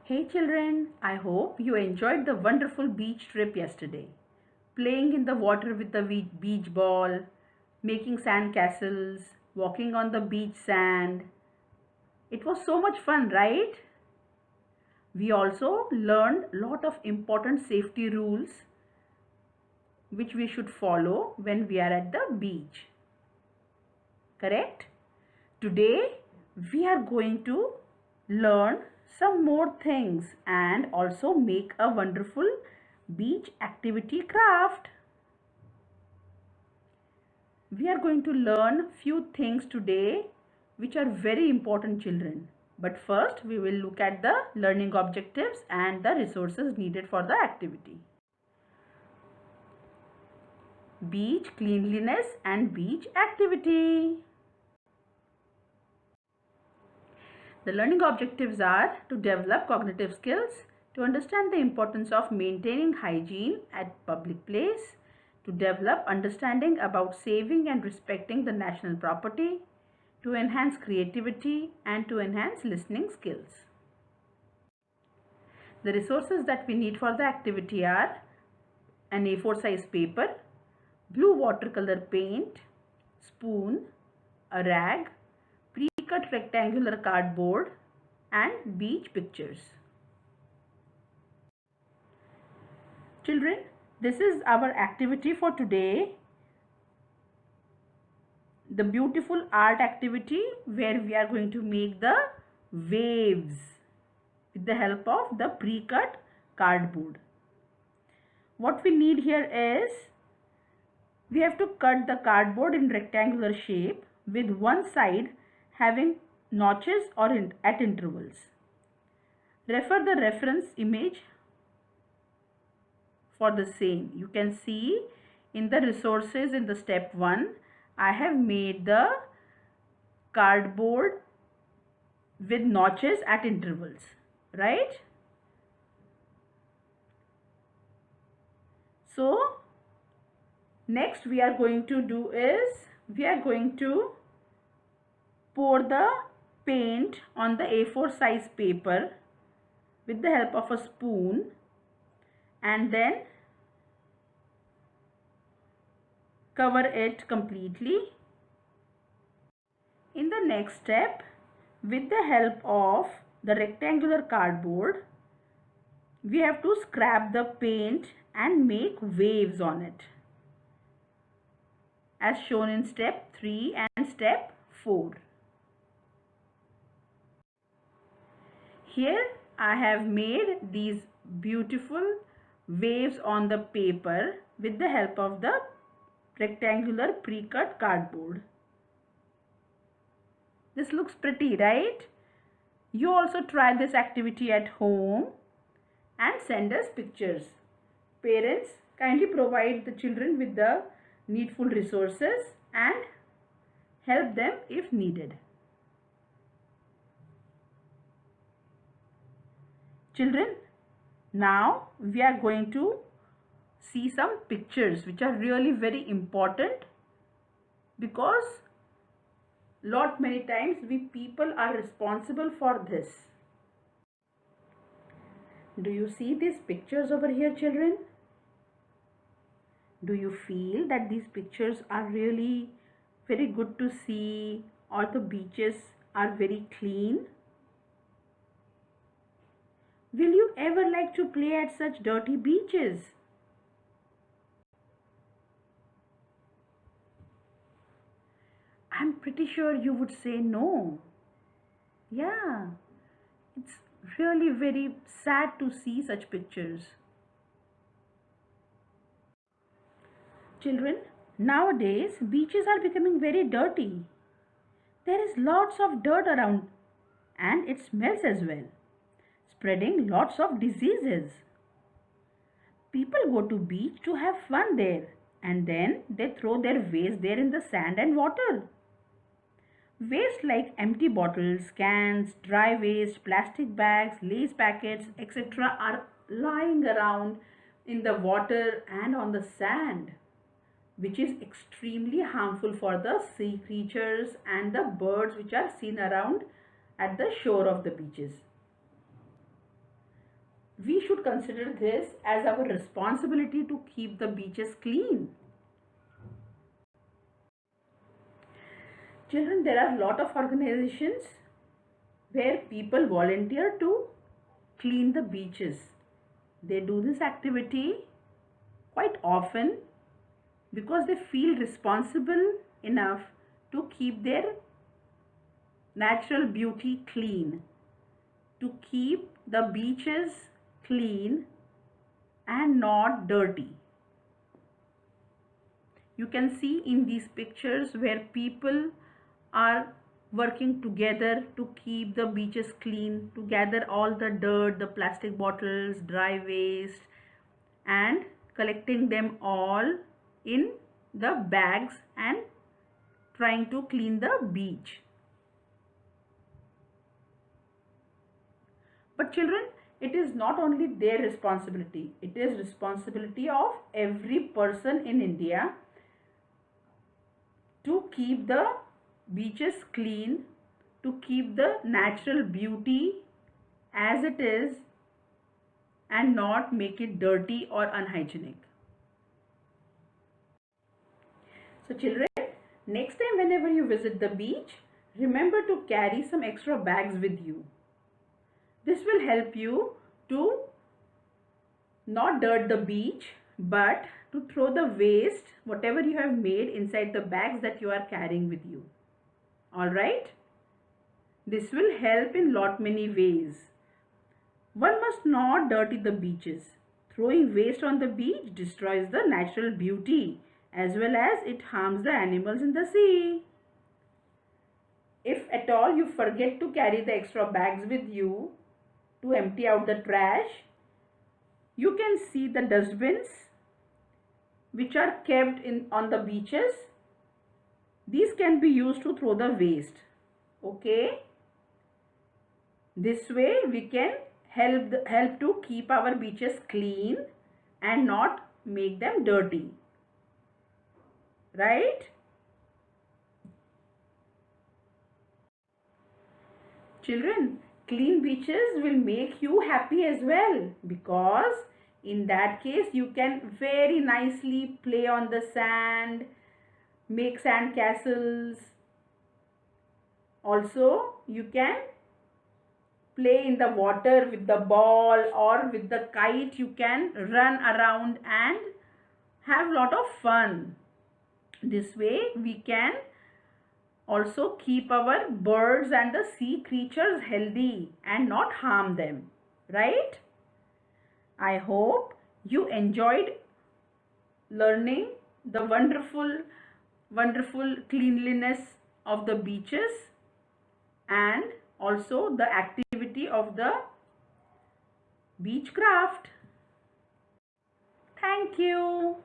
Hey children, I hope you enjoyed the wonderful beach trip yesterday. Playing in the water with the beach ball, making sand castles, walking on the beach sand. It was so much fun, right? We also learned a lot of important safety rules which we should follow when we are at the beach. Correct? Today we are going to learn some more things and also make a wonderful beach activity craft. We are going to learn few things today which are very important, children. But first we will look at the learning objectives and the resources needed for the activity. Beach cleanliness and beach activity. The learning objectives are to develop cognitive skills, to understand the importance of maintaining hygiene at public place, to develop understanding about saving and respecting the national property, to enhance creativity and to enhance listening skills. The resources that we need for the activity are an A4 size paper, blue watercolor paint, spoon, a rag, pre-cut rectangular cardboard and beach pictures. Children, this is our activity for today. The beautiful art activity where we are going to make the waves with the help of the pre-cut cardboard. What we need here is we have to cut the cardboard in rectangular shape with one side having notches or at intervals. Refer the reference image for the same. You can see in the resources in the step 1, I have made the cardboard with notches at intervals, right? So next we are going to do is we are going to pour the paint on the A4 size paper with the help of a spoon and then cover it completely. In the next step, with the help of the rectangular cardboard, we have to scrap the paint and make waves on it, as shown in step 3 and step 4. Here I have made these beautiful waves on the paper with the help of the rectangular pre-cut cardboard. This looks pretty, right? You also try this activity at home and send us pictures. Parents, kindly provide the children with the needful resources and help them if needed. Children, now we are going to see some pictures which are really very important because many times we people are responsible for this. Do you see these pictures over here, children? Do you feel that these pictures are really very good to see, or the beaches are very clean? Will you ever like to play at such dirty beaches? I'm pretty sure you would say no. Yeah, it's really very sad to see such pictures. Children, nowadays beaches are becoming very dirty. There is lots of dirt around and it smells as well, spreading lots of diseases. People go to beach to have fun there and then they throw their waste there in the sand and water. Waste like empty bottles, cans, dry waste, plastic bags, lace packets, etc. are lying around in the water and on the sand, which is extremely harmful for the sea creatures and the birds which are seen around at the shore of the beaches. we should consider this as our responsibility to keep the beaches clean. Children, there are a lot of organizations where people volunteer to clean the beaches. They do this activity quite often because they feel responsible enough to keep their natural beauty clean, to keep the beaches clean and not dirty. You can see in these pictures where people are working together to keep the beaches clean, to gather all the dirt, the plastic bottles, dry waste, and collecting them all in the bags and trying to clean the beach. But children, it is not only their responsibility, it is responsibility of every person in India to keep the beaches clean, to keep the natural beauty as it is and not make it dirty or unhygienic. So children, next time whenever you visit the beach, remember to carry some extra bags with you. This will help you to not dirt the beach but to throw the waste, whatever you have made, inside the bags that you are carrying with you. Alright? This will help in lot many ways. One must not dirty the beaches. Throwing waste on the beach destroys the natural beauty as well as it harms the animals in the sea. If at all you forget to carry the extra bags with you to empty out the trash, you can see the dustbins which are kept on the beaches. These can be used to throw the waste. Okay? This way we can help to keep our beaches clean and not make them dirty. Right? Children, clean beaches will make you happy as well, because in that case you can very nicely play on the sand, make sand castles. Also, you can play in the water with the ball or with the kite. You can run around and have a lot of fun. This way we can also keep our birds and the sea creatures healthy and not harm them. Right? I hope you enjoyed learning the wonderful cleanliness of the beaches and also the activity of the beach craft. Thank you.